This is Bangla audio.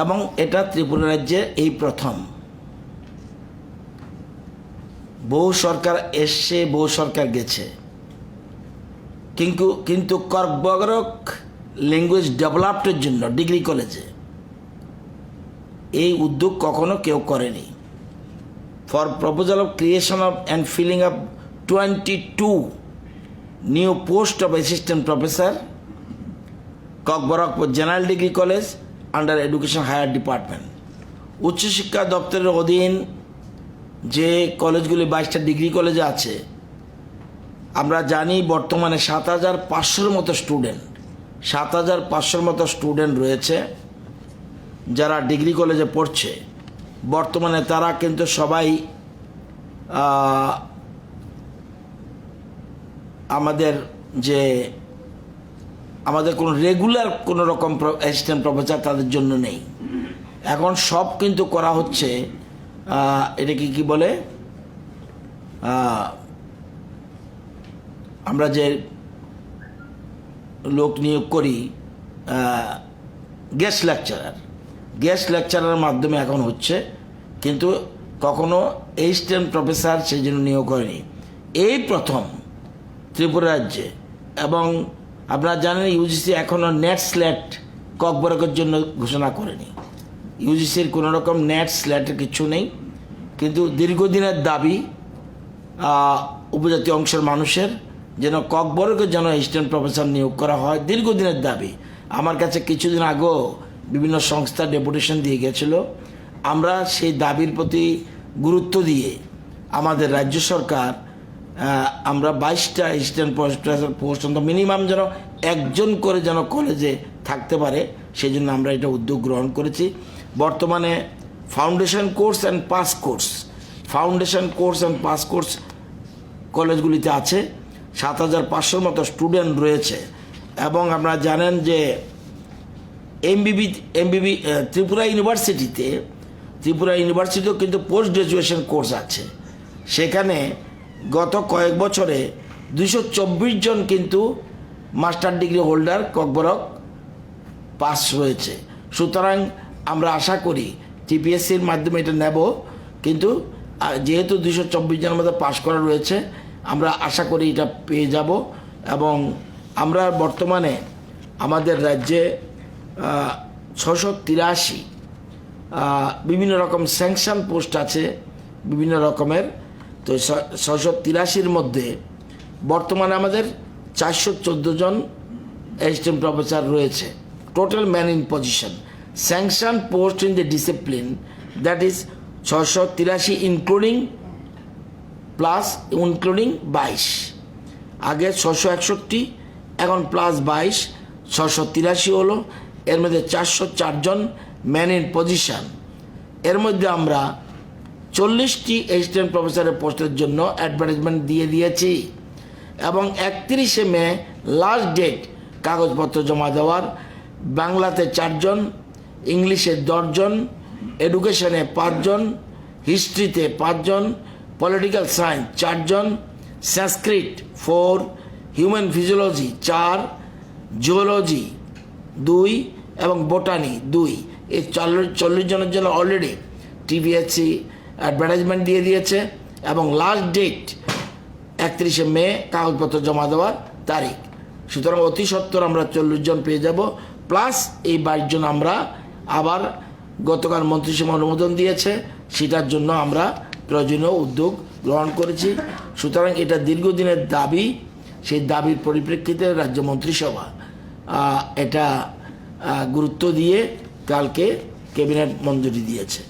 এবং এটা ত্রিপুরা রাজ্যে এই প্রথম। বহু সরকার এসছে, বহু সরকার গেছে, কিন্তু কর্কবরক ল্যাঙ্গুয়েজ ডেভেলপমেন্টের জন্য ডিগ্রি কলেজে এই উদ্যোগ কখনো কেউ করেনি। For proposal of creation of and filling up 22 new post of assistant professor Kokborok general degree college under education higher department. উচ্চশিক্ষা দপ্তরের অধীন যে কলেজগুলি 22টা ডিগ্রি কলেজে আছে, আমরা জানি বর্তমানে 7,500 মতো স্টুডেন্ট, 7,500 মতো স্টুডেন্ট রয়েছে যারা ডিগ্রি কলেজে পড়ছে। বর্তমানে তারা কিন্তু সবাই আমাদের কোনো রেগুলার কোনো রকম অ্যাসিস্ট্যান্ট প্রফেসর তাদের জন্য নেই। এখন সব কিন্তু করা হচ্ছে এটাকে কি বলে, আমরা যে লোক নিয়োগ করি গেস্ট লেকচারার মাধ্যমে এখন হচ্ছে, কিন্তু কখনো অ্যাসিস্ট্যান্ট প্রফেসর সেই জন্য নিয়োগ করেনি। এই প্রথম ত্রিপুরা রাজ্যে। এবং আপনারা জানেন ইউজিসি এখনও নেট স্ল্যাট ককবরকের জন্য ঘোষণা করেনি। ইউজিসির কোনো রকম নেট স্ল্যাটের কিছু নেই, কিন্তু দীর্ঘদিনের দাবি উপজাতীয় অংশের মানুষের যেন ককবরকের যেন অ্যাসিস্ট্যান্ট প্রফেসর নিয়োগ করা হয়, দীর্ঘদিনের দাবি। আমার কাছে কিছুদিন আগেও বিভিন্ন সংস্থা ডেপুটেশন দিয়ে গেছিল। আমরা সেই দাবির প্রতি গুরুত্ব দিয়ে আমাদের রাজ্য সরকার আমরা 22টা অ্যাসিস্ট্যান্ট প্রফেসর পোস্ট মিনিমাম যেন একজন করে যেন কলেজে থাকতে পারে, সেই জন্য আমরা এটা উদ্যোগ গ্রহণ করেছি। বর্তমানে foundation course and pass course কলেজগুলিতে আছে, 7,500 মতো স্টুডেন্ট রয়েছে। এবং আপনারা জানেন যে এমবিবি ত্রিপুরা ইউনিভার্সিটিতেও কিন্তু পোস্ট গ্রাজুয়েশন কোর্স আছে। সেখানে গত কয়েক বছরে 224 জন কিন্তু master degree holder Kokborok pass রয়েছে। সুতরাং আমরা আশা করি টিপিএসসির মাধ্যমে এটা নেব, কিন্তু যেহেতু 224 জনের মধ্যে পাস করা রয়েছে, আমরা আশা করি এটা পেয়ে যাব। এবং আমরা বর্তমানে আমাদের রাজ্যে 683 বিভিন্ন রকম স্যাংশন পোস্ট আছে বিভিন্ন রকমের। তো 683-র মধ্যে বর্তমানে আমাদের 414 জন অ্যাসিস্ট্যান্ট প্রফেসর রয়েছে। Total man in position sanction post in the discipline, that is 683 including 22। আগে 661, এখন +22, 683 হলো। এর মধ্যে 404 জন ম্যান ইন পজিশন। এর মধ্যে আমরা 40টি অ্যাসিস্ট্যান্ট প্রফেসরের পোস্টের জন্য অ্যাডভার্টাইজমেন্ট দিয়ে দিয়েছি। এবং 31শে মে লাস্ট ডেট কাগজপত্র জমা দেওয়ার। বাংলাতে 4 জন, ইংলিশে 10 জন, এডুকেশনে 5 জন, হিস্ট্রিতে 5 জন, পলিটিক্যাল সায়েন্স 4 জন, সংস্কৃত 4, হিউম্যান ফিজিওলজি 4, জিওলজি 2 এবং বোটানি 2। এই 40 জনের জন্য অলরেডি টিপিএসসি অ্যাডভার্টাইজমেন্ট দিয়ে দিয়েছে। এবং লাস্ট ডেট 31শে মে কাগজপত্র জমা দেওয়ার তারিখ। সুতরাং অতি সত্বর আমরা 40 জন পেয়ে যাব, প্লাস এই 22 জন আমরা আবার গতকাল মন্ত্রিসভা অনুমোদন দিয়েছে, সেটার জন্য আমরা প্রয়োজনীয় উদ্যোগ গ্রহণ করেছি। সুতরাং এটা দীর্ঘদিনের দাবি, সেই দাবির পরিপ্রেক্ষিতে রাজ্য মন্ত্রিসভা এটা গুরুত্ব দিয়ে কালকে ক্যাবিনেট মঞ্জুরি দিয়েছে।